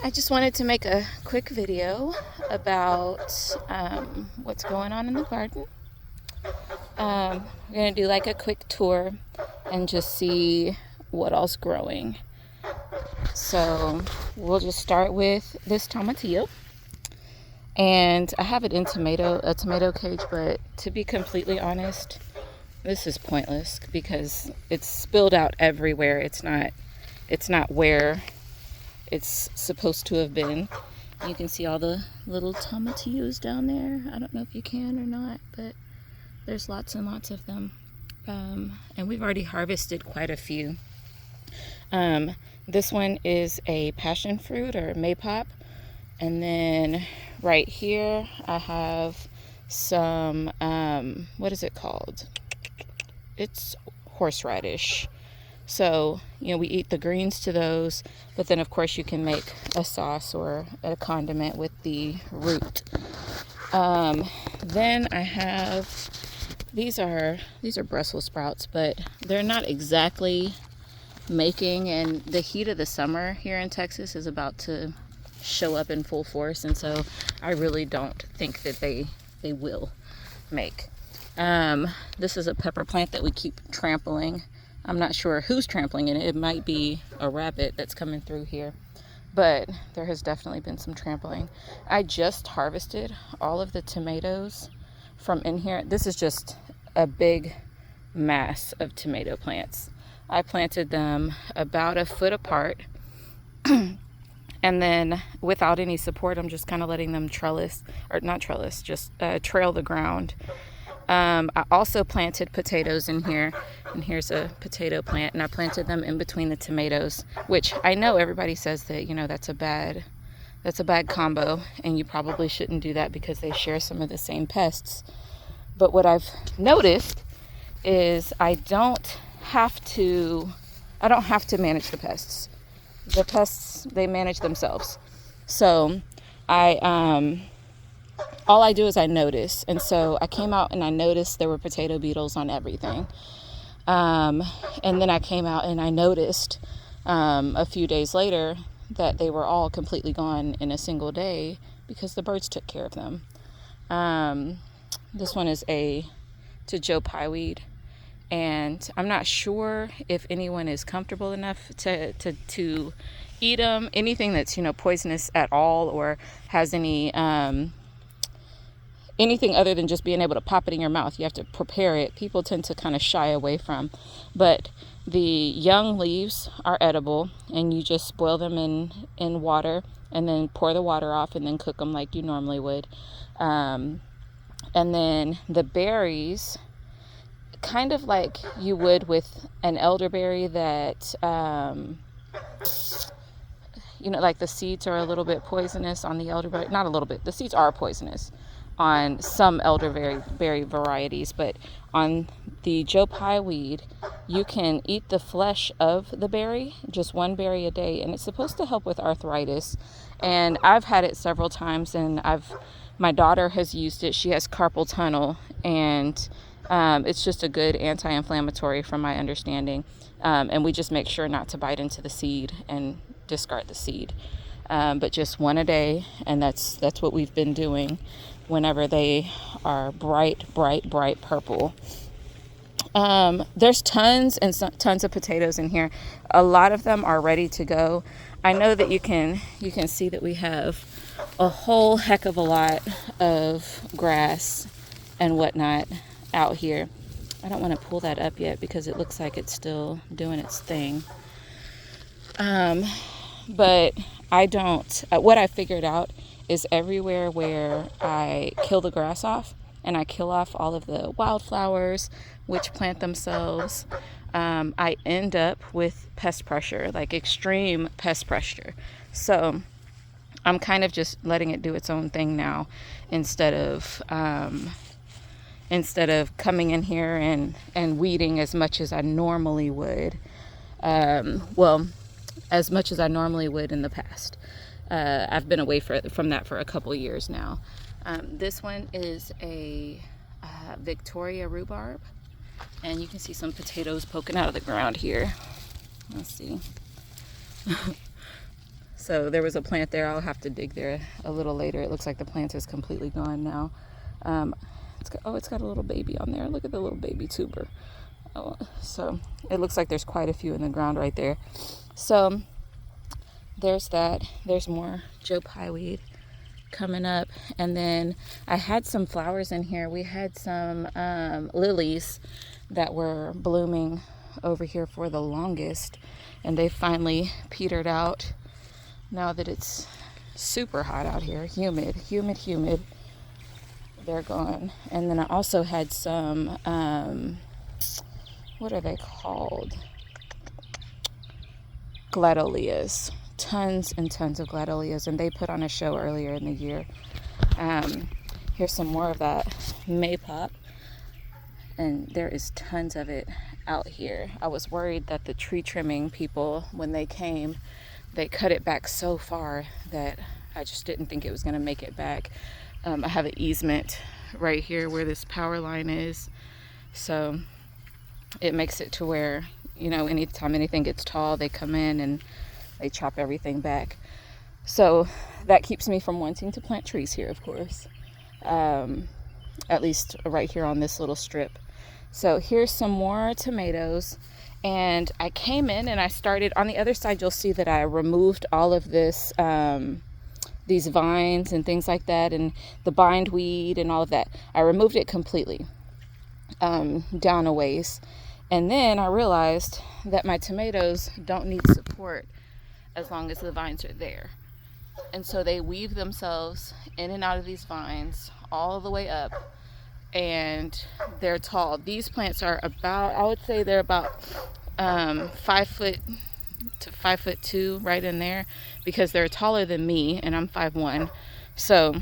I just wanted to make a quick video about what's going on in the garden. We're going to do like a quick tour and just see what all's growing. So we'll just start with this tomatillo. And I have it in a tomato cage, but to be completely honest, this is pointless because it's spilled out everywhere. It's not where it's supposed to have been. You can see all the little tomatillos down there. I don't know if you can or not, but there's lots and lots of them. And we've already harvested quite a few. This one is a passion fruit or maypop. And then right here I have some, what is it called? It's horseradish. So, we eat the greens to those, but then of course you can make a sauce or a condiment with the root. Then I have, these are Brussels sprouts, but they're not exactly making, and the heat of the summer here in Texas is about to show up in full force, and so I really don't think that they will make. This is a pepper plant that we keep trampling. I'm not sure who's trampling in it. It might be a rabbit that's coming through here, but there has definitely been some trampling. I just harvested all of the tomatoes from in here. This is just a big mass of tomato plants. I planted them about a foot apart, and then without any support, I'm just kind of letting them trail the ground. I also planted potatoes in here, and here's a potato plant, and I planted them in between the tomatoes, which I know everybody says that, that's a bad combo, and you probably shouldn't do that because they share some of the same pests. But what I've noticed is I don't have to manage the pests. The pests, they manage themselves. So all I do is I notice. And so I came out and I noticed there were potato beetles on everything. And then I came out and I noticed a few days later that they were all completely gone in a single day because the birds took care of them. This one is to Joe Pyeweed. And I'm not sure if anyone is comfortable enough to eat them. Anything that's, poisonous at all or has anything other than just being able to pop it in your mouth. You have to prepare it. People tend to kind of shy away from. But the young leaves are edible, and you just boil them in water and then pour the water off and then cook them like you normally would. And then the berries, kind of like you would with an elderberry that, like the seeds are a little bit poisonous on the elderberry. Not a little bit. The seeds are poisonous on some elderberry varieties, but on the Joe Pyeweed, you can eat the flesh of the berry, just one berry a day, and it's supposed to help with arthritis. And I've had it several times, and my daughter has used it. She has carpal tunnel, and it's just a good anti-inflammatory from my understanding. And we just make sure not to bite into the seed and discard the seed. But just one a day, and that's what we've been doing whenever they are bright purple. There's tons of potatoes in here. A lot of them are ready to go. I know that you can see that we have a whole heck of a lot of grass and whatnot out here. I don't want to pull that up yet because it looks like it's still doing its thing. But I don't, what I figured out is everywhere where I kill the grass off and I kill off all of the wildflowers which plant themselves, I end up with pest pressure, like extreme pest pressure. So I'm kind of just letting it do its own thing now instead of coming in here and weeding as much as I normally would. As much as I normally would in the past. I've been away from that for a couple years now. This one is a Victoria rhubarb, and you can see some potatoes poking out of the ground here. Let's see. So there was a plant there. I'll have to dig there a little later. It looks like the plant is completely gone now. It's got a little baby on there. Look at the little baby tuber. Oh, so it looks like there's quite a few in the ground right there. So there's that. There's more Joe Pye weed coming up. And then I had some flowers in here. We had some lilies that were blooming over here for the longest, and they finally petered out now that it's super hot out here. Humid. They're gone. And then I also had some what are they called? Gladolias. Tons and tons of gladolias, and they put on a show earlier in the year. Here's some more of that maypop, and there is tons of it out here. I was worried that the tree trimming people, when they came, they cut it back so far that I just didn't think it was going to make it back. I have an easement right here where this power line is, so it makes it to where, you know, anytime anything gets tall, they come in and they chop everything back. So that keeps me from wanting to plant trees here, of course. At least right here on this little strip. So here's some more tomatoes. And I came in and I started, on the other side, you'll see that I removed all of this, these vines and things like that, and the bindweed and all of that. I removed it completely, down a ways. And then I realized that my tomatoes don't need support as long as the vines are there. And so they weave themselves in and out of these vines all the way up, and they're tall. These plants are about, I would say they're about 5 foot to 5'2", right in there, because they're taller than me, and I'm 5'1", so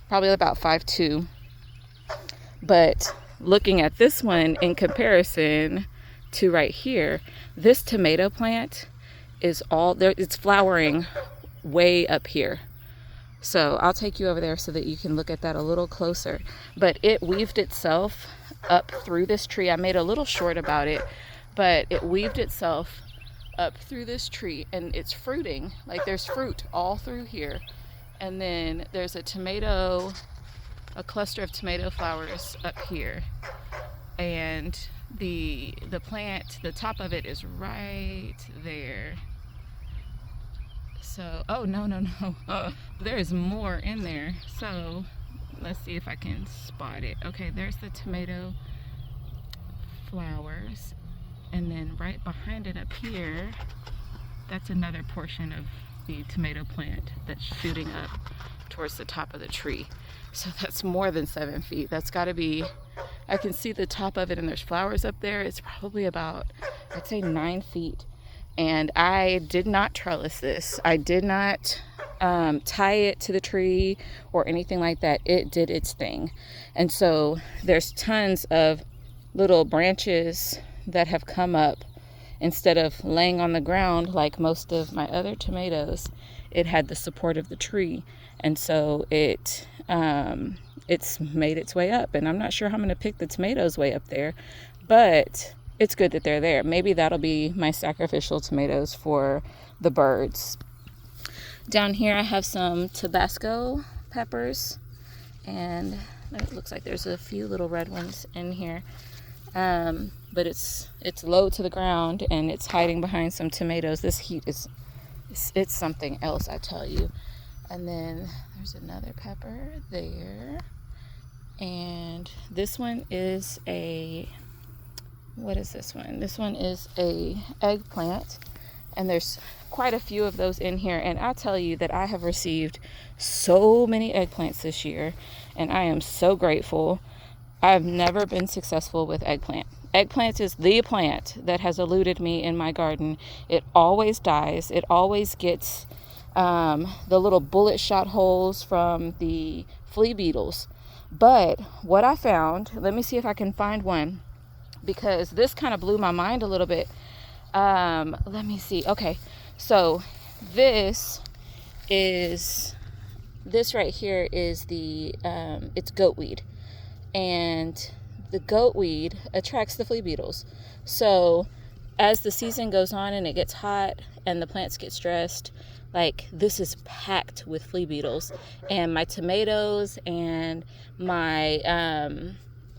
probably about 5'2". But looking at this one in comparison to right here, this tomato plant is all there. It's flowering way up here. So I'll take you over there so that you can look at that a little closer. But it weaved itself up through this tree. I made a little short about it, but it weaved itself up through this tree, and it's fruiting. Like, there's fruit all through here. And then there's a cluster of tomato flowers up here. And the plant, the top of it is right there. So, oh, no. There is more in there. So, let's see if I can spot it. Okay, there's the tomato flowers. And then right behind it up here, that's another portion of the tomato plant that's shooting up towards the top of the tree. So that's more than 7 feet. That's got to be, I can see the top of it, and there's flowers up there. It's probably about, I'd say 9 feet. And I did not trellis this. I did not tie it to the tree or anything like that. It did its thing. And so there's tons of little branches that have come up. Instead of laying on the ground like most of my other tomatoes, it had the support of the tree. And so it's made its way up. And I'm not sure how I'm going to pick the tomatoes way up there, but it's good that they're there. Maybe that'll be my sacrificial tomatoes for the birds. Down here I have some Tabasco peppers, and it looks like there's a few little red ones in here. But it's low to the ground, and it's hiding behind some tomatoes. This heat it's something else, I tell you. And then there's another pepper there. And this one is what is this one? This one is a eggplant, and there's quite a few of those in here. And I tell you that I have received so many eggplants this year, and I am so grateful. I've never been successful with eggplant. Eggplant is the plant that has eluded me in my garden. It always dies. It always gets the little bullet shot holes from the flea beetles. But what I found, let me see if I can find one, because this kind of blew my mind a little bit. Let me see. Okay, so this right here is it's goatweed, and the goatweed attracts the flea beetles. So as the season goes on and it gets hot and the plants get stressed, like this is packed with flea beetles. And my tomatoes and my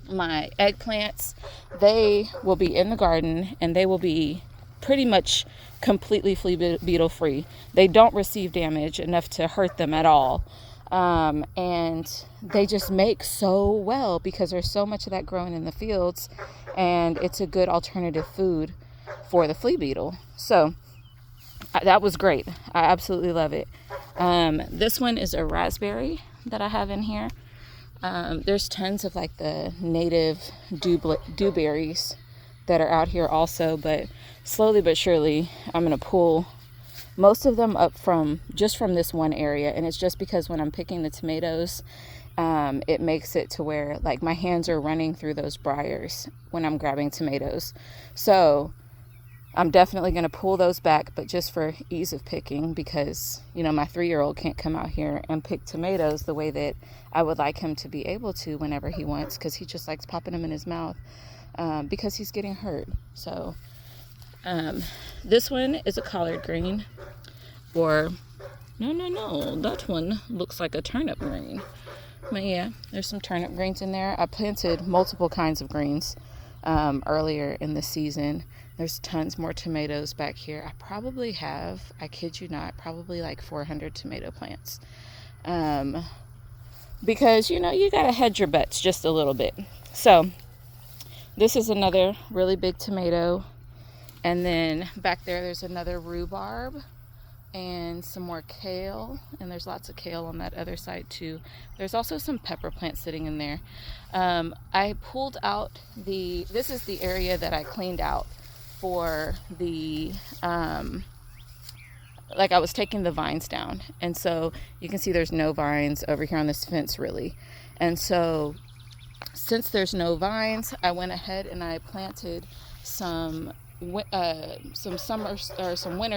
my eggplants, they will be in the garden and they will be pretty much completely flea beetle free. They don't receive damage enough to hurt them at all. And they just make so well because there's so much of that growing in the fields, and it's a good alternative food for the flea beetle. So that was great. I absolutely love it. This one is a raspberry that I have in here. There's tons of like the native dewberries that are out here also, but slowly but surely I'm going to pull most of them up from this one area. And it's just because when I'm picking the tomatoes, it makes it to where like my hands are running through those briars when I'm grabbing tomatoes. So I'm definitely going to pull those back, but just for ease of picking, because, you know, my 3-year-old can't come out here and pick tomatoes the way that I would like him to be able to whenever he wants, because he just likes popping them in his mouth because he's getting hurt. So this one is a collard green, or no, that one looks like a turnip green. But yeah, there's some turnip greens in there. I planted multiple kinds of greens earlier in the season. There's tons more tomatoes back here. I probably have, I kid you not, probably like 400 tomato plants. Because, you know, you got to hedge your bets just a little bit. So this is another really big tomato. And then back there's another rhubarb and some more kale. And there's lots of kale on that other side too. There's also some pepper plants sitting in there. I pulled out this is the area that I cleaned out for the, like I was taking the vines down. And so you can see there's no vines over here on this fence really. And so since there's no vines, I went ahead and I planted some winter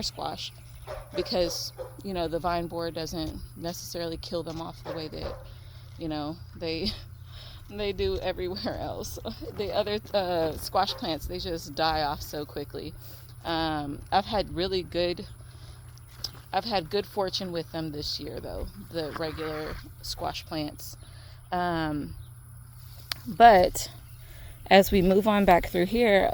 squash, because, you know, the vine borer doesn't necessarily kill them off the way that, you know, they do everywhere else. The other squash plants, they just die off so quickly. I've had good fortune with them this year though, the regular squash plants. But as we move on back through here,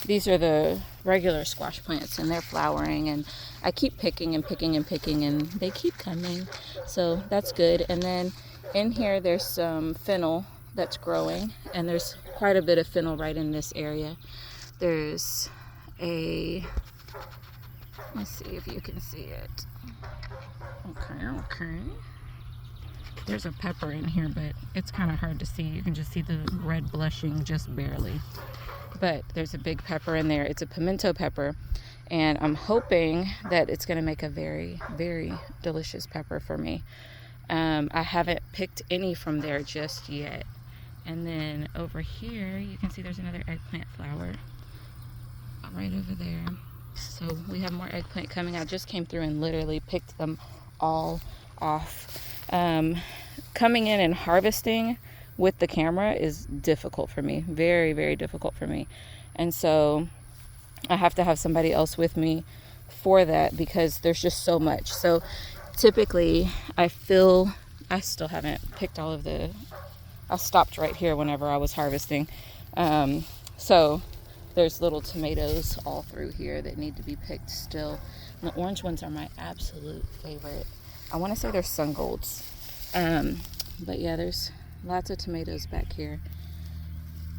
these are the regular squash plants, and they're flowering, and I keep picking and picking and picking, and they keep coming. So that's good. And then in here, there's some fennel that's growing, and there's quite a bit of fennel right in this area. There's let's see if you can see it. Okay. There's a pepper in here, but it's kind of hard to see. You can just see the red blushing just barely. But there's a big pepper in there. It's a pimento pepper, and I'm hoping that it's going to make a very, very delicious pepper for me. I haven't picked any from there just yet. And then over here, you can see there's another eggplant flower right over there. So we have more eggplant coming. I just came through and literally picked them all off. Coming in and harvesting with the camera is difficult for me. Very, very difficult for me. And so I have to have somebody else with me for that, because there's just so much. So typically I still haven't picked all of I stopped right here whenever I was harvesting. So there's little tomatoes all through here that need to be picked still. And the orange ones are my absolute favorite. I want to say they're sun golds. But yeah, there's lots of tomatoes back here,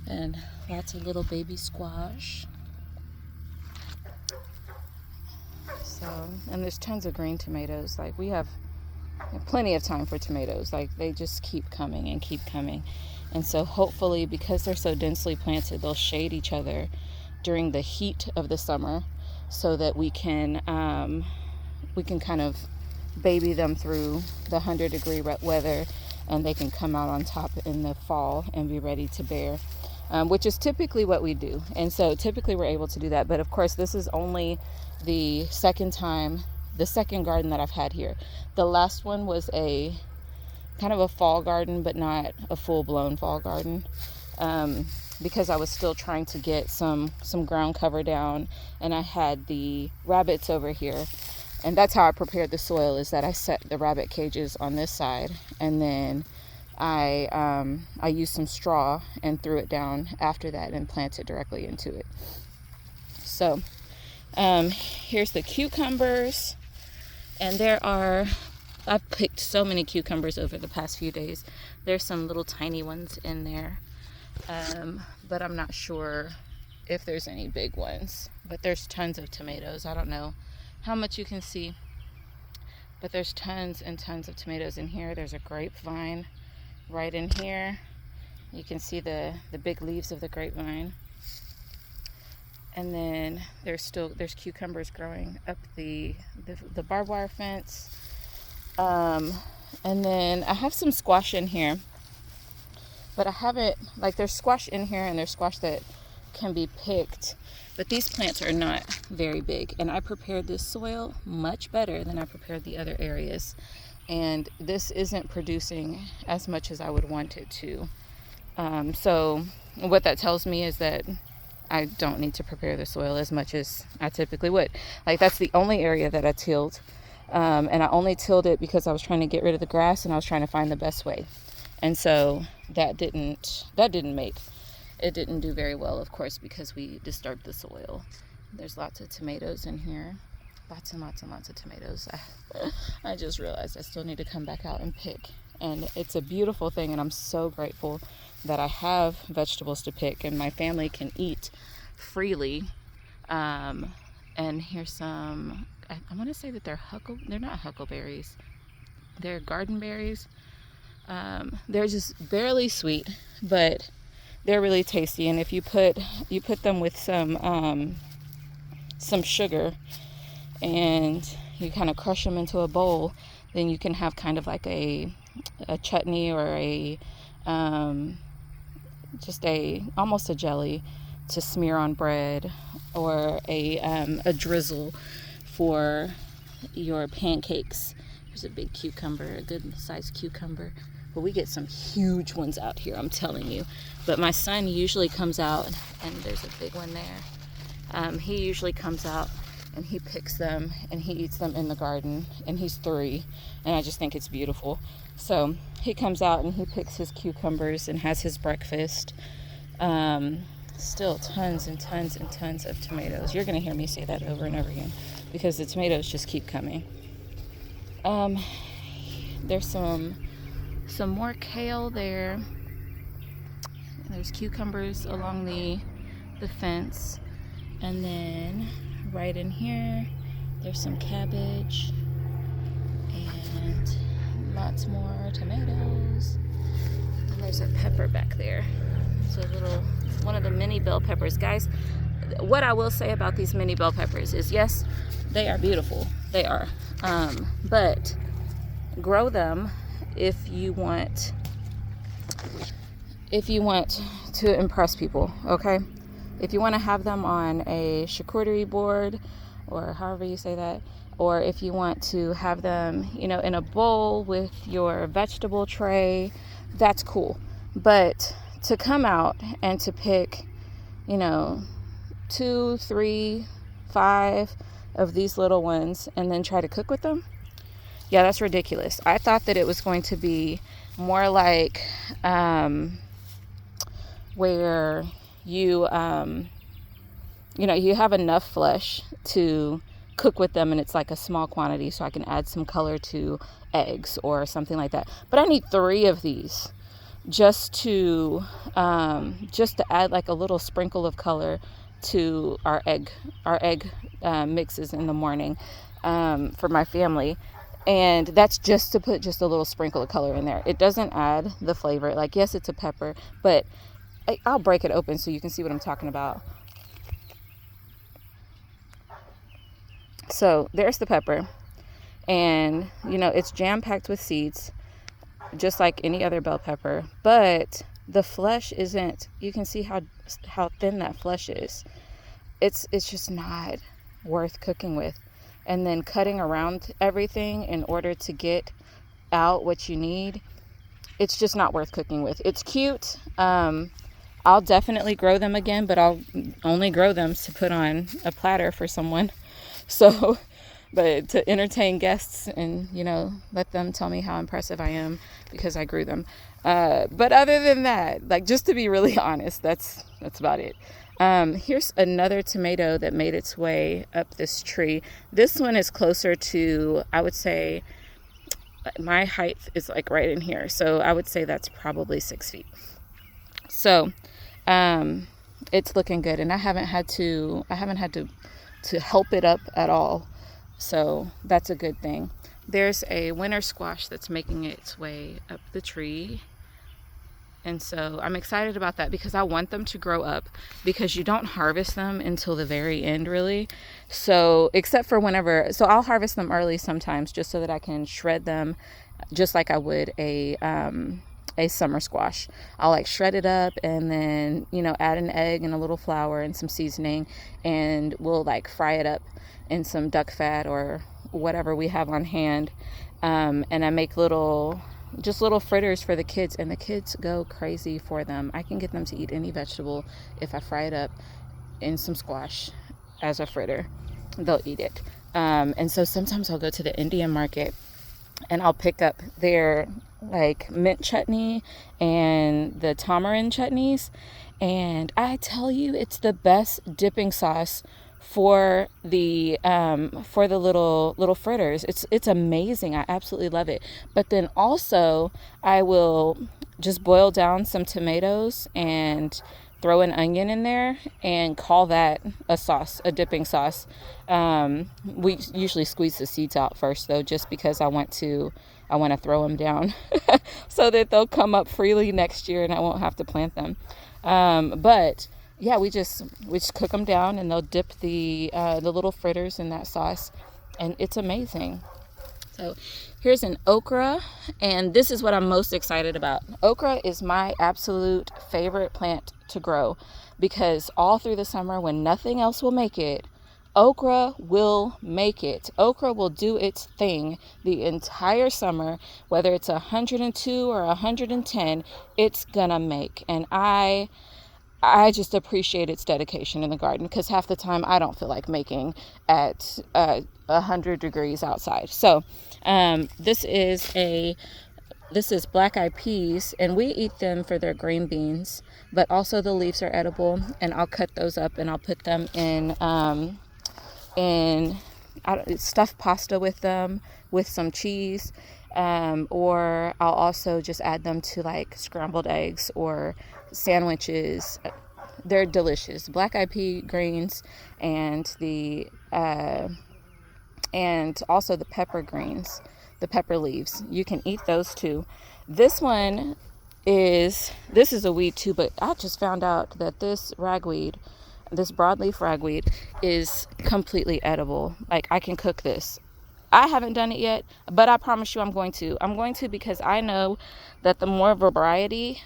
and lots of little baby squash. So, and there's tons of green tomatoes. Like, we have plenty of time for tomatoes. Like, they just keep coming and keep coming. And so hopefully, because they're so densely planted, they'll shade each other during the heat of the summer, so that we can kind of baby them through the 100-degree weather, and they can come out on top in the fall and be ready to bear, which is typically what we do. And so typically we're able to do that. But of course, this is only the second garden that I've had here. The last one was a kind of a fall garden, but not a full-blown fall garden. because I was still trying to get some ground cover down, and I had the rabbits over here. And that's how I prepared the soil, is that I set the rabbit cages on this side, and then I used some straw and threw it down after that and planted directly into it. So here's the cucumbers, and I've picked so many cucumbers over the past few days. There's some little tiny ones in there, but I'm not sure if there's any big ones. But there's tons of tomatoes. I don't know how much you can see, but there's tons and tons of tomatoes in here. There's a grapevine right in here. You can see the big leaves of the grapevine. And then there's cucumbers growing up the barbed wire fence. And then I have some squash in here, but I haven't, like, there's squash in here and there's squash that can be picked, but these plants are not very big. And I prepared this soil much better than I prepared the other areas. And this isn't producing as much as I would want it to. So what that tells me is that I don't need to prepare the soil as much as I typically would. Like, that's the only area that I tilled. And I only tilled it because I was trying to get rid of the grass, and I was trying to find the best way. And so it didn't do very well, of course, because we disturbed the soil. There's lots of tomatoes in here. Lots and lots and lots of tomatoes. I just realized I still need to come back out and pick. And it's a beautiful thing, and I'm so grateful that I have vegetables to pick and my family can eat freely. And here's some, I want to say that they're not huckleberries. They're garden berries. They're just barely sweet, but they're really tasty. And if you put them with some sugar, and you kind of crush them into a bowl, then you can have kind of like a chutney, or almost a jelly to smear on bread, or a drizzle for your pancakes. Here's a big cucumber, a good sized cucumber. But we get some huge ones out here, I'm telling you. But my son usually comes out, and there's a big one there. He usually comes out and he picks them and he eats them in the garden, and he's 3, and I just think it's beautiful. So he comes out and he picks his cucumbers and has his breakfast. Still tons and tons and tons of tomatoes. You're going to hear me say that over and over again because the tomatoes just keep coming. There's some more kale there. There's cucumbers along the fence, and then right in here there's some cabbage and lots more tomatoes. And there's a pepper back there. It's one of the mini bell peppers. Guys, what I will say about these mini bell peppers is, yes, they are beautiful. They are. But grow them if you want to impress people, okay? If you want to have them on a charcuterie board, or however you say that, or if you want to have them, in a bowl with your vegetable tray, that's cool. But to come out and to pick, 2, 3, 5 of these little ones and then try to cook with them, yeah, that's ridiculous. I thought that it was going to be more like where you you have enough flesh to cook with them, and it's like a small quantity, so I can add some color to eggs or something like that. But I need 3 of these just to add like a little sprinkle of color to our egg mixes in the morning for my family. And that's just to put just a little sprinkle of color in there. It doesn't add the flavor. Like, yes, it's a pepper, but I'll break it open so you can see what I'm talking about. So there's the pepper, and it's jam-packed with seeds, just like any other bell pepper, but the flesh isn't. You can see how thin that flesh is. It's just not worth cooking with. And then cutting around everything in order to get out what you need, it's just not worth cooking with. It's cute. I'll definitely grow them again, but I'll only grow them to put on a platter for someone. So, but to entertain guests and, you know, let them tell me how impressive I am because I grew them. But other than that, like, just to be really honest, that's about it. Here's another tomato that made its way up this tree. This one is closer to, I would say, my height is like right in here. So I would say that's probably 6 feet. So, it's looking good, and I haven't had to help it up at all. So that's a good thing. There's a winter squash that's making its way up the tree. And so I'm excited about that because I want them to grow up, because you don't harvest them until the very end, really. So except for so I'll harvest them early sometimes just so that I can shred them just like I would a summer squash. I'll like shred it up and then, you know, add an egg and a little flour and some seasoning, and we'll like fry it up in some duck fat or whatever we have on hand. And I make little fritters for the kids, and the kids go crazy for them. I can get them to eat any vegetable if I fry it up in some squash as a fritter. They'll eat it. And so sometimes I'll go to the Indian market and I'll pick up their like mint chutney and the tamarind chutneys, and I tell you, it's the best dipping sauce for the little fritters. It's amazing. I absolutely love it. But then also I will just boil down some tomatoes and throw an onion in there and call that a sauce, a dipping sauce. We usually squeeze the seeds out first though, just because I want to throw them down so that they'll come up freely next year and I won't have to plant them. But yeah, we just cook them down, and they'll dip the little fritters in that sauce, and it's amazing. So here's an okra, and this is what I'm most excited about. Okra is my absolute favorite plant to grow, because all through the summer when nothing else will make it, okra will make it. Okra will do its thing the entire summer, whether it's 102 or 110, it's gonna make. And I just appreciate its dedication in the garden, because half the time I don't feel like making at 100 degrees outside. So this is black-eyed peas, and we eat them for their green beans, but also the leaves are edible, and I'll cut those up and I'll put them in stuffed pasta with them with some cheese, or I'll also just add them to like scrambled eggs or sandwiches. They're delicious. Black-eyed pea greens and also the pepper greens, the pepper leaves. You can eat those too. This is a weed too, but I just found out that this broadleaf ragweed is completely edible. Like, I can cook this. I haven't done it yet, but I promise you I'm going to. I'm going to, because I know that the more variety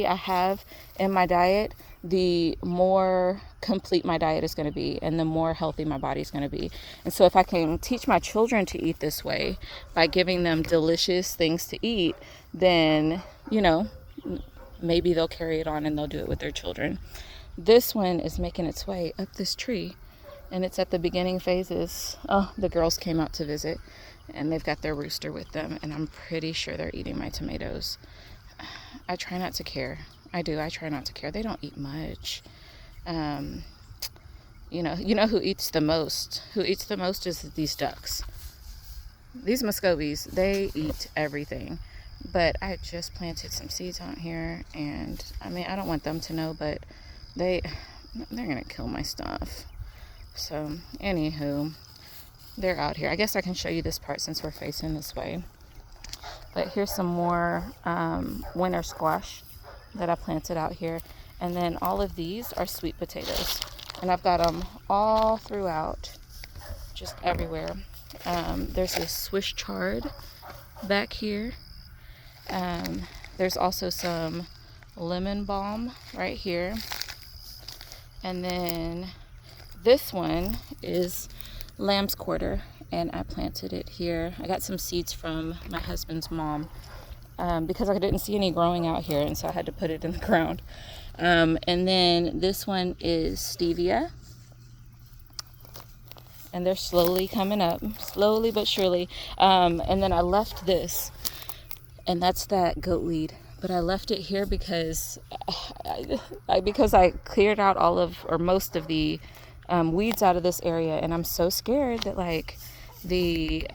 I have in my diet, the more complete my diet is going to be, and the more healthy my body is going to be. And so if I can teach my children to eat this way by giving them delicious things to eat, then, you know, maybe they'll carry it on and they'll do it with their children. This one is making its way up this tree, and it's at the beginning phases. Oh, the girls came out to visit, and they've got their rooster with them, and I'm pretty sure they're eating my tomatoes. I try not to care. I try not to care. They don't eat much. You know who eats the most? Who eats the most is these ducks. These Muscovies, they eat everything. But I just planted some seeds out here, and I mean, I don't want them to know, but they're gonna kill my stuff. So anywho, they're out here. I guess I can show you this part since we're facing this way. But here's some more winter squash that I planted out here. And then all of these are sweet potatoes. And I've got them all throughout, just everywhere. There's this Swiss chard back here. There's also some lemon balm right here. And then this one is lamb's quarter, and I planted it here. I got some seeds from my husband's mom, because I didn't see any growing out here, and so I had to put it in the ground. And then this one is stevia. And they're slowly coming up, slowly but surely. And then I left this, and that's that goat weed. But I left it here because I cleared out all of, or most of the weeds out of this area, and I'm so scared that like that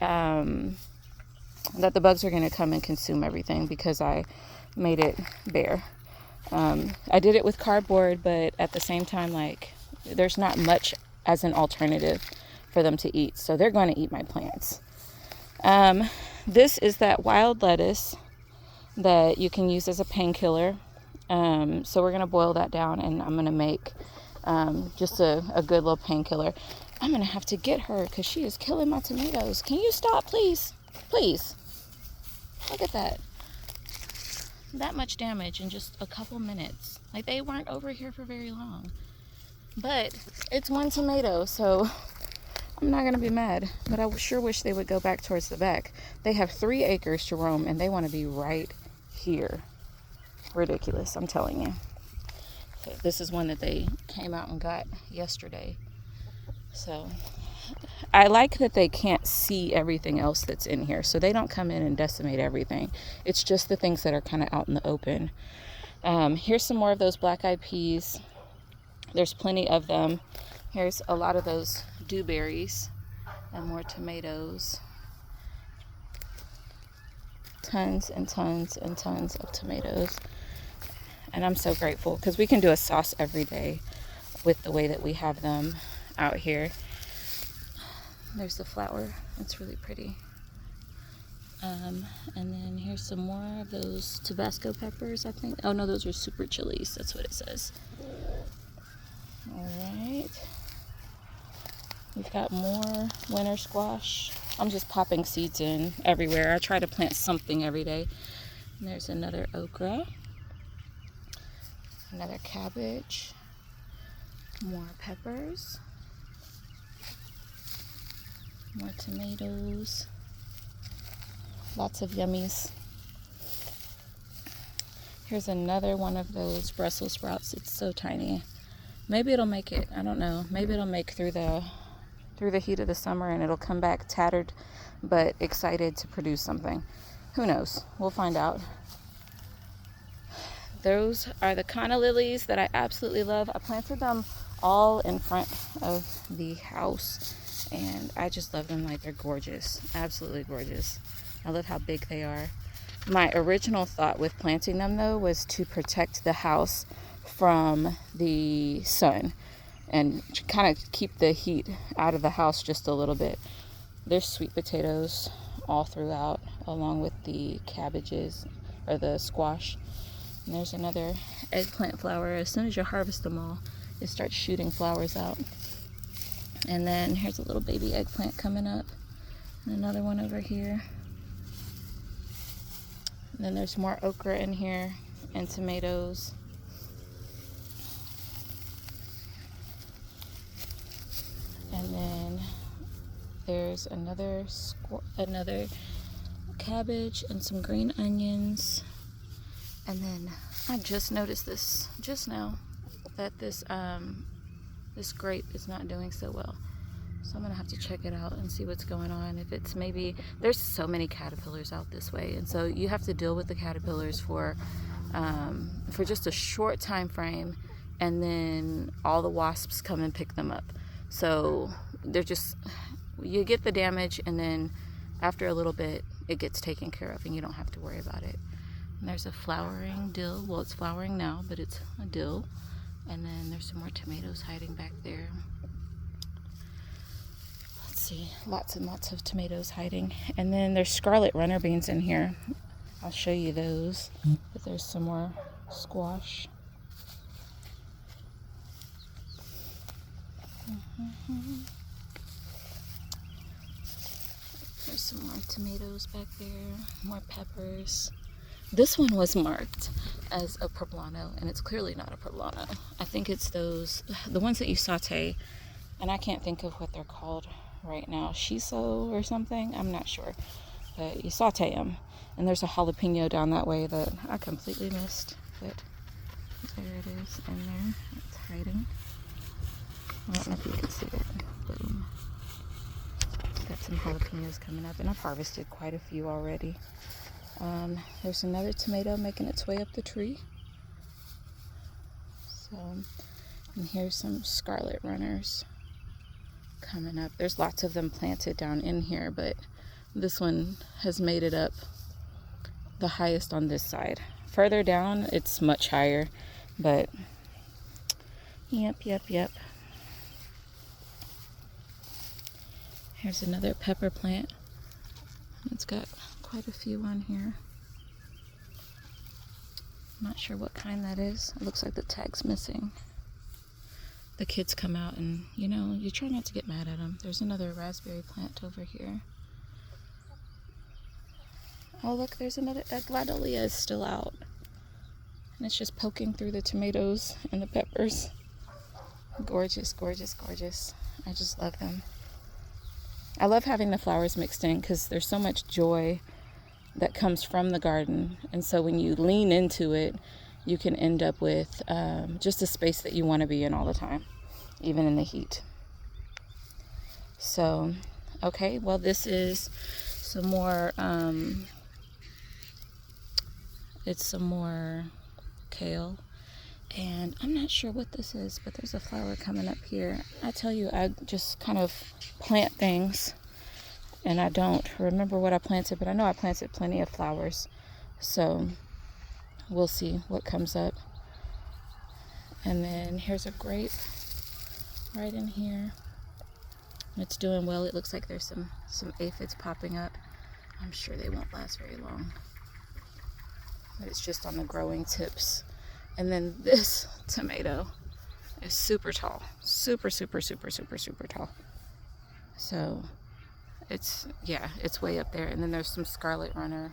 the bugs are going to come and consume everything because I made it bare. I did it with cardboard, but at the same time, like, there's not much as an alternative for them to eat, so they're going to eat my plants. This is that wild lettuce that you can use as a painkiller. So we're going to boil that down, and I'm going to make just a good little painkiller. I'm going to have to get her because she is killing my tomatoes. Can you stop, please? Please. Look at that. That much damage in just a couple minutes. Like, they weren't over here for very long. But it's one tomato, so I'm not going to be mad. But I sure wish they would go back towards the back. They have 3 acres to roam, and they want to be right here. Ridiculous, I'm telling you. So this is one that they came out and got yesterday. So I like that they can't see everything else that's in here, so they don't come in and decimate everything. It's just the things that are kind of out in the open. Here's some more of those black-eyed peas. There's plenty of them. Here's a lot of those dewberries and more tomatoes. Tons and tons and tons of tomatoes. And I'm so grateful because we can do a sauce every day with the way that we have them out here. There's the flower. It's really pretty. And then here's some more of those Tabasco peppers, I think. Oh no, those are super chilies. That's what it says. All right. We've got more winter squash. I'm just popping seeds in everywhere. I try to plant something every day. And there's another okra. Another cabbage. More peppers. More tomatoes. Lots of yummies. Here's another one of those Brussels sprouts. It's so tiny. Maybe it'll make it. I don't know. Maybe it'll make through the heat of the summer, and it'll come back tattered but excited to produce something. Who knows? We'll find out. Those are the Canna lilies that I absolutely love. I planted them all in front of the house, and I just love them. Like, they're gorgeous. Absolutely gorgeous. I love how big they are. My original thought with planting them, though, was to protect the house from the sun and kind of keep the heat out of the house just a little bit. There's sweet potatoes all throughout, along with the cabbages or the squash. And there's another eggplant flower. As soon as you harvest them all, it starts shooting flowers out. And then here's a little baby eggplant coming up, and another one over here. And then there's more okra in here and tomatoes. And then there's another cabbage and some green onions. And then I just noticed this just now, that this grape is not doing so well. So I'm gonna have to check it out and see what's going on. If it's maybe, there's so many caterpillars out this way, and so you have to deal with the caterpillars for just a short time frame, and then all the wasps come and pick them up. So they're just, you get the damage, and then after a little bit it gets taken care of and you don't have to worry about it. And there's a flowering dill. Well, it's flowering now, but it's a dill. And then there's some more tomatoes hiding back there. Let's see, lots and lots of tomatoes hiding. And then there's scarlet runner beans in here. I'll show you those. But there's some more squash. There's some more tomatoes back there, more peppers. This one was marked as a poblano, and it's clearly not a poblano. I think it's those, the ones that you saute, and I can't think of what they're called right now. Shiso or something? I'm not sure. But you saute them. And there's a jalapeno down that way that I completely missed. But There it is in there. It's hiding. I don't know if you can see it. Boom. Got some jalapenos coming up, and I've harvested quite a few already. There's another tomato making its way up the tree. So, and here's some scarlet runners coming up. There's lots of them planted down in here, but this one has made it up the highest on this side. Further down, it's much higher, but yep. Here's another pepper plant. It's got quite a few on here. Not sure what kind that is. It looks like the tag's missing. The kids come out and, you try not to get mad at them. There's another raspberry plant over here. Oh, look, there's another. That Gladolia is still out. And it's just poking through the tomatoes and the peppers. Gorgeous, gorgeous, gorgeous. I just love them. I love having the flowers mixed in because there's so much joy that comes from the garden. And so when you lean into it, you can end up with just a space that you want to be in all the time, even in the heat. So, okay, well, this is some more, it's some more kale. And I'm not sure what this is, but there's a flower coming up here. I tell you, I just kind of plant things, and I don't remember what I planted, but I know I planted plenty of flowers. So we'll see what comes up. And then here's a grape right in here. It's doing well. It looks like there's some aphids popping up. I'm sure they won't last very long, but it's just on the growing tips. And then this tomato is super tall, super tall. So it's way up there. And then there's some scarlet runner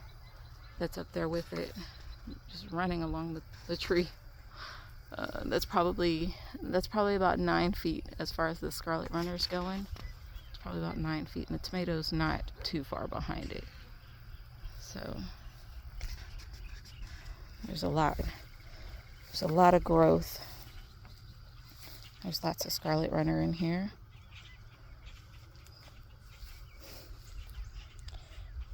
that's up there with it, just running along the tree. That's probably about 9 feet as far as the scarlet runner's going. It's probably about 9 feet, and the tomato's not too far behind it. So there's a lot. There's a lot of growth. There's lots of scarlet runner in here.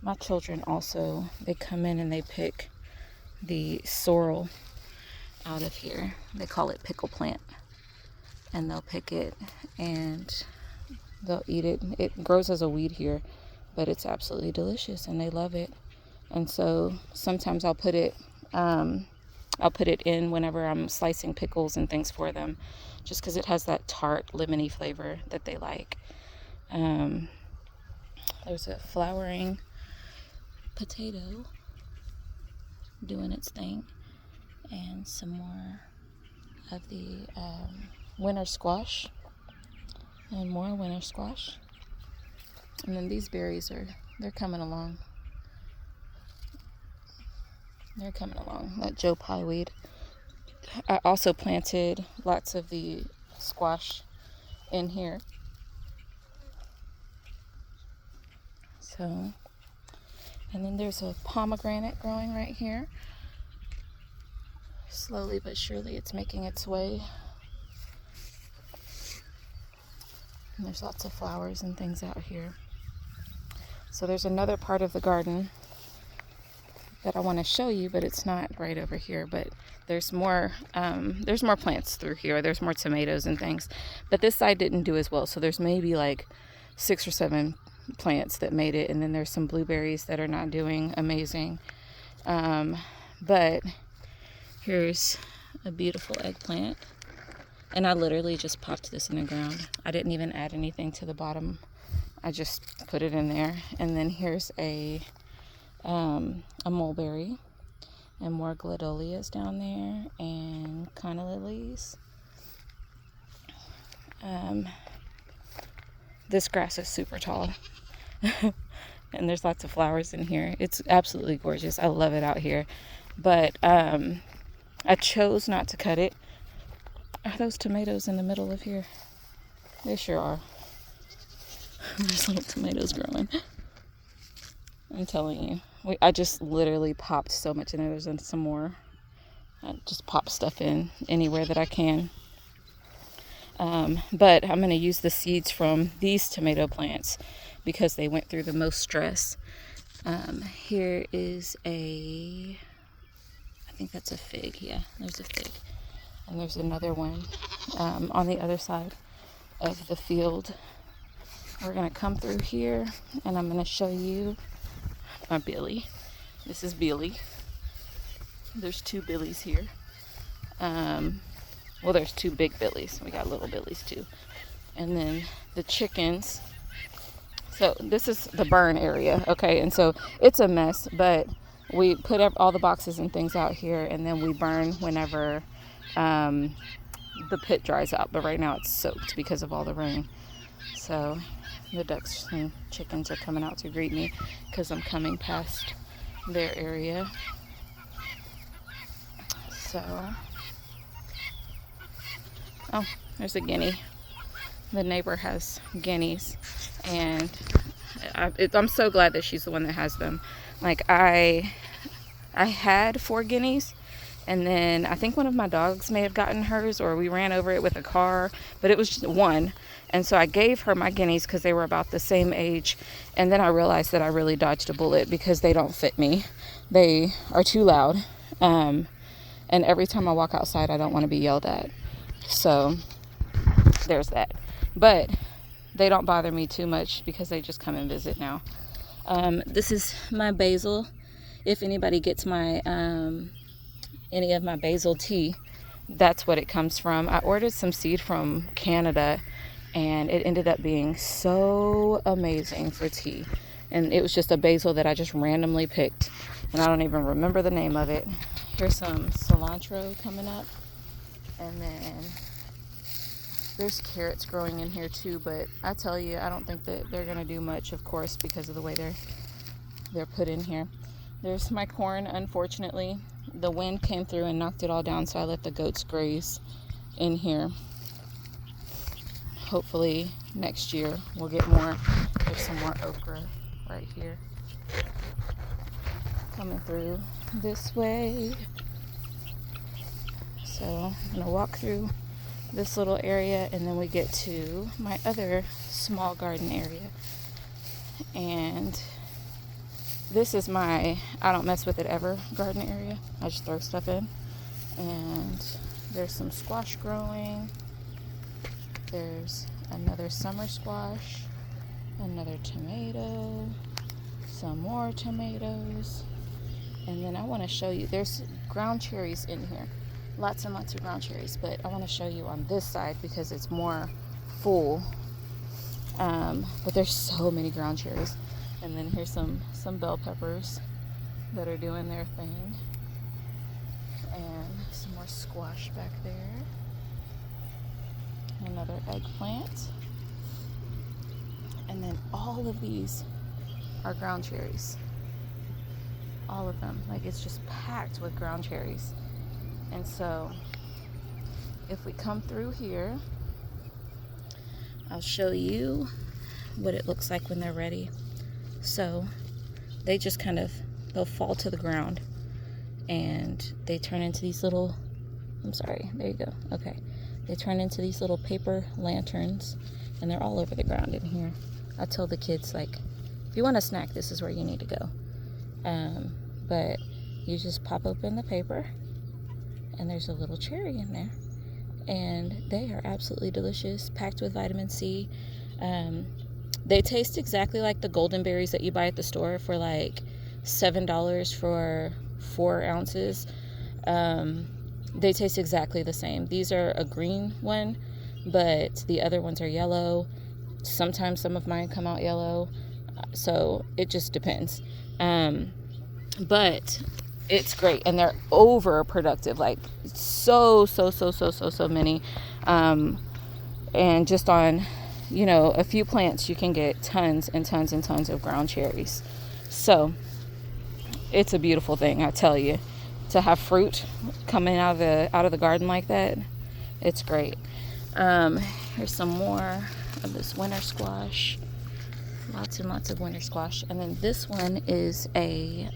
My children also, they come in and they pick the sorrel out of here. They call it pickle plant. And they'll pick it and they'll eat it. It grows as a weed here, but it's absolutely delicious and they love it. And so sometimes I'll put it in whenever I'm slicing pickles and things for them, just because it has that tart, lemony flavor that they like. There's a flowering potato doing its thing, and some more of the winter squash, and more winter squash. And then these berries they're coming along. They're coming along. That Joe Pye weed. I also planted lots of the squash in here. So, and then there's a pomegranate growing right here. Slowly but surely it's making its way. And there's lots of flowers and things out here. So there's another part of the garden that I want to show you, but it's not right over here. But there's more plants through here. There's more tomatoes and things, but this side didn't do as well. So there's maybe like 6 or 7 plants that made it, and then there's some blueberries that are not doing amazing. But here's a beautiful eggplant, and I literally just popped this in the ground. I didn't even add anything to the bottom. I just put it in there. And then here's a mulberry, and more gladolias down there, and canna lilies. This grass is super tall. And there's lots of flowers in here. It's absolutely gorgeous. I love it out here. But I chose not to cut it. Are those tomatoes in the middle of here? They sure are. There's little tomatoes growing. I'm telling you. I just literally popped so much in there. There's some more I just pop stuff in anywhere that I can. But I'm going to use the seeds from these tomato plants because they went through the most stress. Here is I think that's a fig. Yeah, there's a fig. And there's another one on the other side of the field. We're going to come through here and I'm going to show you my Billy. This is Billy. There's 2 Billies here. Well, there's 2 big Billies. We got little Billies too. And then the chickens. So this is the burn area, okay? And so it's a mess, but we put up all the boxes and things out here, and then we burn whenever the pit dries out. But right now it's soaked because of all the rain. So the ducks and chickens are coming out to greet me because I'm coming past their area. So, oh, there's a guinea. The neighbor has guineas, and I'm so glad that she's the one that has them. Like I had 4 guineas, and then I think one of my dogs may have gotten hers, or we ran over it with a car, but it was just one. And so I gave her my guineas because they were about the same age, and then I realized that I really dodged a bullet because they don't fit me. They are too loud, and every time I walk outside I don't want to be yelled at. So there's that. But they don't bother me too much because they just come and visit now. This is my basil. If anybody gets my any of my basil tea, that's what it comes from. I ordered some seed from Canada, and it ended up being so amazing for tea. And it was just a basil that I just randomly picked, and I don't even remember the name of it. Here's some cilantro coming up, and then there's carrots growing in here too, but I tell you, I don't think that they're gonna do much, of course, because of the way they're put in here. There's my corn. Unfortunately, the wind came through and knocked it all down, so I let the goats graze in here. Hopefully next year we'll get more. There's some more okra right here coming through this way. So I'm gonna walk through this little area, and then we get to my other small garden area. And this is my I don't mess with it ever garden area. I just throw stuff in. And there's some squash growing. There's another summer squash, another tomato, some more tomatoes. And then I want to show you, there's ground cherries in here. Lots and lots of ground cherries, but I want to show you on this side because it's more full. But there's so many ground cherries. And then here's some bell peppers that are doing their thing. And some more squash back there. Another eggplant. And then all of these are ground cherries. All of them. Like, it's just packed with ground cherries. And so if we come through here, I'll show you what it looks like when they're ready. So they just kind of, they'll fall to the ground and they turn into these little, there you go. Okay. They turn into these little paper lanterns, and they're all over the ground in here. I tell the kids, like, if you want a snack, this is where you need to go. But you just pop open the paper, and there's a little cherry in there. And they are absolutely delicious, packed with vitamin C. They taste exactly like the golden berries that you buy at the store for like $7 for 4 ounces. They taste exactly the same. These are a green one, but the other ones are yellow. Sometimes some of mine come out yellow, so it just depends. But it's great, and they're over productive, like so many. And just on, a few plants, you can get tons and tons and tons of ground cherries. So it's a beautiful thing, I tell you, to have fruit coming out of the garden like that. It's great. Here's some more of this winter squash. Lots and lots of winter squash. And then this one is a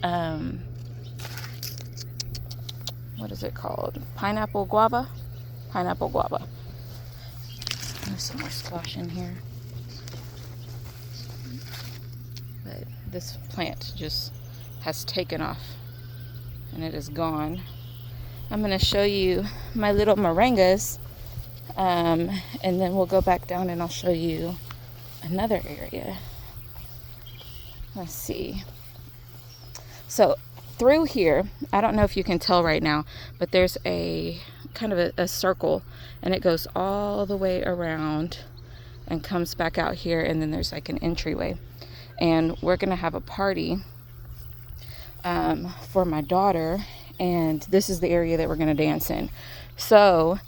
what is it called? Pineapple guava? Pineapple guava. There's some more squash in here. But this plant just has taken off and it is gone. I'm going to show you my little moringas, and then we'll go back down and I'll show you another area. Let's see. So through here, I don't know if you can tell right now, but there's a kind of a circle, and it goes all the way around and comes back out here, and then there's like an entryway. And we're gonna have a party for my daughter, and this is the area that we're gonna dance in. So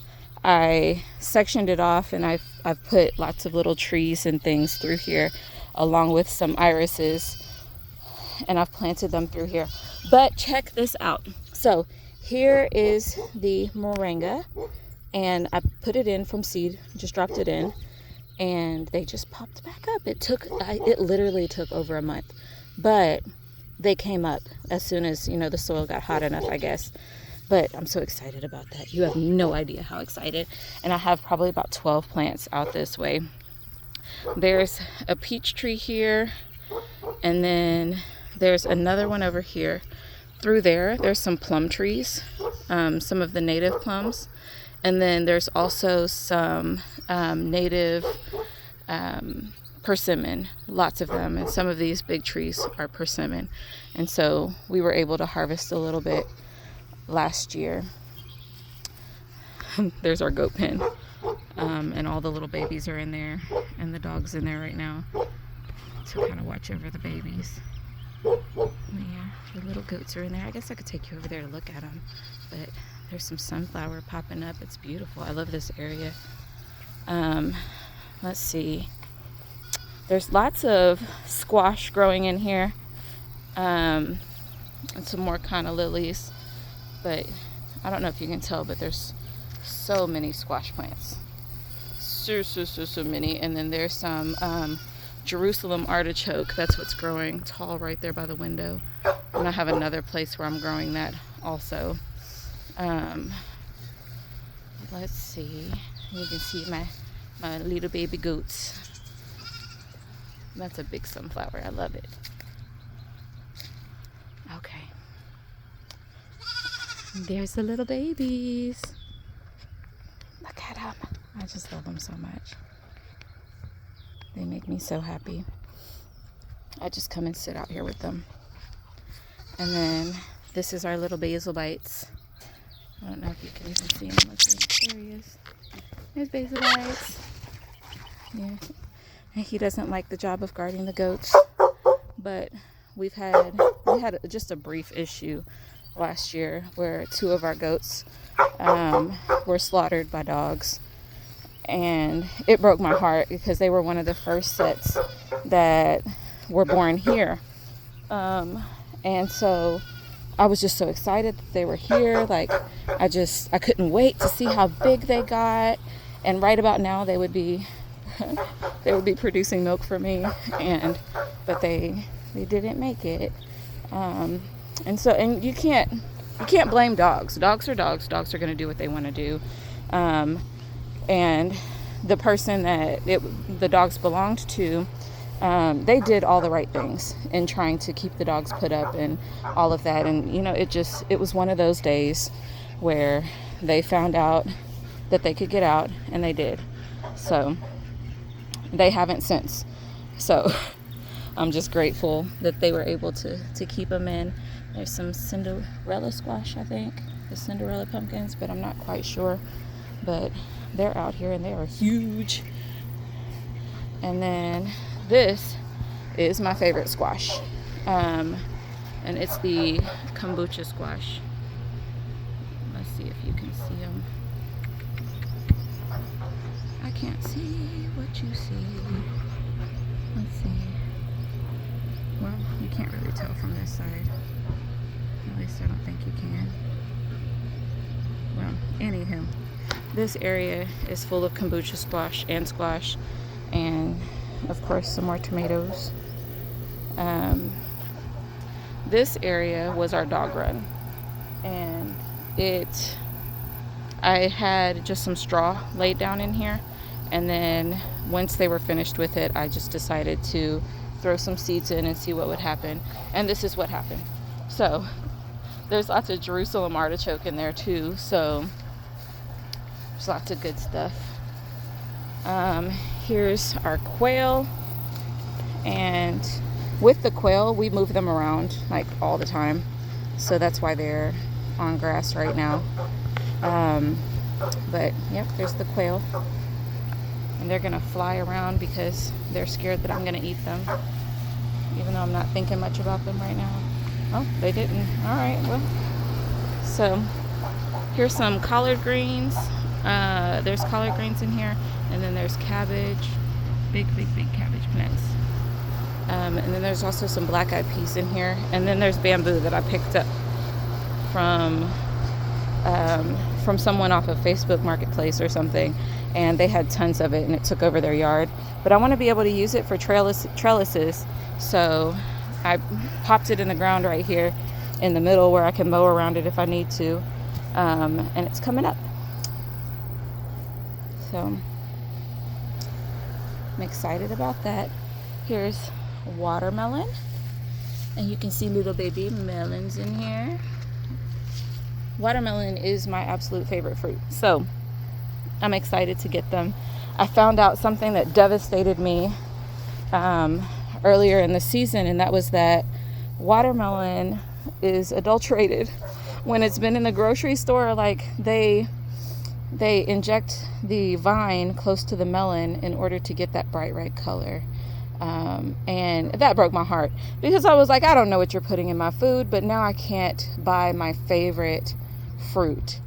I sectioned it off, and I've put lots of little trees and things through here, along with some irises, and I've planted them through here. But check this out. So here is the moringa, and I put it in from seed, just dropped it in, and they just popped back up. It literally took over a month, but they came up as soon as, the soil got hot enough, I guess. But I'm so excited about that. You have no idea how excited. And I have probably about 12 plants out this way. There's a peach tree here, and then there's another one over here. Through there's some plum trees, some of the native plums, and then there's also some native persimmon, lots of them, and some of these big trees are persimmon. And so we were able to harvest a little bit last year. There's our goat pen, and all the little babies are in there, and the dog's in there right now to kind of watch over the babies. Yeah, the little goats are in there. I guess I could take you over there to look at them, but there's some sunflower popping up. It's beautiful. I love this area. Let's see. There's lots of squash growing in here, and some more kind of lilies, but I don't know if you can tell, but there's so many squash plants. So many. And then there's some Jerusalem artichoke. That's what's growing tall right there by the window. And I have another place where I'm growing that also. Let's see. You can see my little baby goats. That's a big sunflower. I love it. Okay. There's the little babies. Look at them. I just love them so much. They make me so happy. I just come and sit out here with them. And then this is our little basil bites. I don't know if you can even see him. Let's see. There he is. There's basil bites. Yeah. And he doesn't like the job of guarding the goats. But we had just a brief issue last year where 2 of our goats were slaughtered by dogs. And it broke my heart because they were one of the first sets that were born here. And so I was just so excited that they were here. Like, I couldn't wait to see how big they got. And right about now they would be producing milk for me. But they didn't make it. And you can't blame dogs. Dogs are dogs. Dogs are going to do what they want to do. And the person that the dogs belonged to, they did all the right things in trying to keep the dogs put up and all of that. And, it was one of those days where they found out that they could get out, and they did. So they haven't since. So I'm just grateful that they were able to keep them in. There's some Cinderella squash, I think, the Cinderella pumpkins, but I'm not quite sure. But they're out here and they are huge. And then this is my favorite squash. And it's the kombucha squash. Let's see if you can see them. I can't see what you see. Let's see. Well, you can't really tell from this side. At least I don't think you can. Well, anywho. This area is full of kombucha squash, and of course some more tomatoes. This area was our dog run, and I had just some straw laid down in here, and then once they were finished with it, I just decided to throw some seeds in and see what would happen. And this is what happened. So there's lots of Jerusalem artichoke in there too, so there's lots of good stuff. Here's our quail, and with the quail we move them around like all the time, so that's why they're on grass right now. But yep, there's the quail, and they're gonna fly around because they're scared that I'm gonna eat them, even though I'm not thinking much about them right now. Oh, they didn't. All right, well, so here's some collard greens. There's collard greens in here, and then there's cabbage, big cabbage plants. And then there's also some black-eyed peas in here, and then there's bamboo that I picked up from someone off of Facebook Marketplace or something, and they had tons of it, and it took over their yard. But I want to be able to use it for trellises, so I popped it in the ground right here in the middle where I can mow around it if I need to, and it's coming up. So I'm excited about that. Here's watermelon, and you can see little baby melons in here. Watermelon is my absolute favorite fruit, so I'm excited to get them. I found out something that devastated me earlier in the season, and that was that watermelon is adulterated. When it's been in the grocery store, like they inject the vine close to the melon in order to get that bright red color. And that broke my heart, because I was like, I don't know what you're putting in my food, but now I can't buy my favorite fruit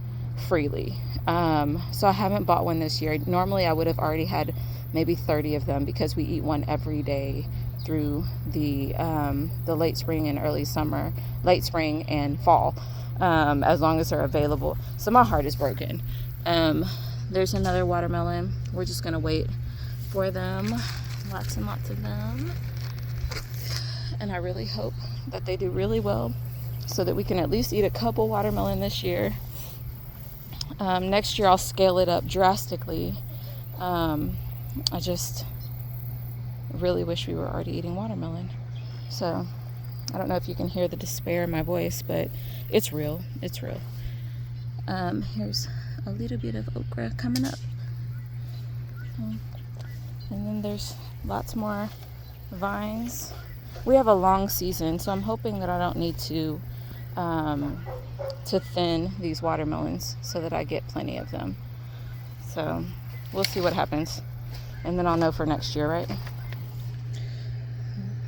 freely. So I haven't bought one this year. Normally I would have already had maybe 30 of them, because we eat one every day through the late spring and early summer, late spring and fall, as long as they're available. So my heart is broken. There's another watermelon. We're just gonna wait for them. Lots and lots of them, and I really hope that they do really well, so that we can at least eat a couple watermelon this year. Next year I'll scale it up drastically. I just really wish we were already eating watermelon. So I don't know if you can hear the despair in my voice, but it's real. It's real. Here's a little bit of okra coming up. And then there's lots more vines. We have a long season, so I'm hoping that I don't need to thin these watermelons, so that I get plenty of them. So we'll see what happens, and then I'll know for next year, right?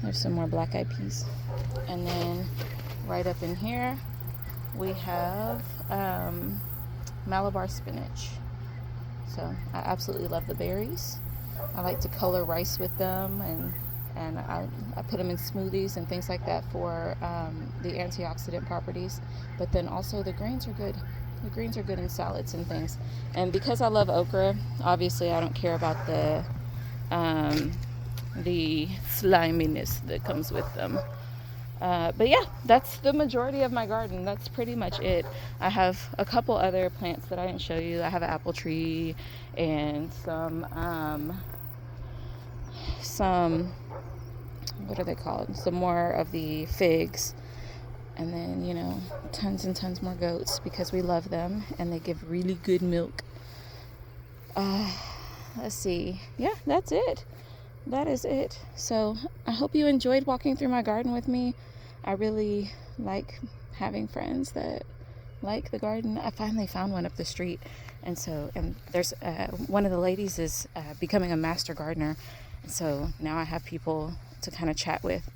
There's some more black-eyed peas. And then right up in here we have Malabar spinach. So I absolutely love the berries. I like to color rice with them, and I put them in smoothies and things like that for the antioxidant properties. But then also the greens are good. The greens are good in salads and things. And because I love okra, obviously I don't care about the sliminess that comes with them. But yeah, that's the majority of my garden. That's pretty much it. I have a couple other plants that I didn't show you. I have an apple tree and some what are they called? Some more of the figs. And then, you know, tons and tons more goats, because we love them and they give really good milk. Let's see. Yeah, that's it. That is it. So I hope you enjoyed walking through my garden with me. I really like having friends that like the garden. I finally found one up the street, and there's one of the ladies is becoming a master gardener, and so now I have people to kind of chat with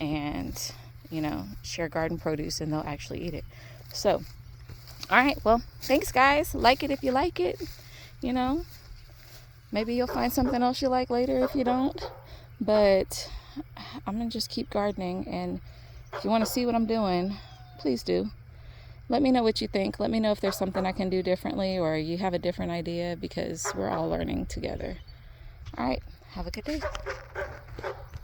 and, you know, share garden produce, and they'll actually eat it. So all right, well, thanks guys. Like it if you like it. You know, maybe you'll find something else you like later if you don't, but I'm gonna just keep gardening. And if you want to see what I'm doing, please do. Let me know what you think. Let me know if there's something I can do differently, or you have a different idea, because we're all learning together. All right, have a good day.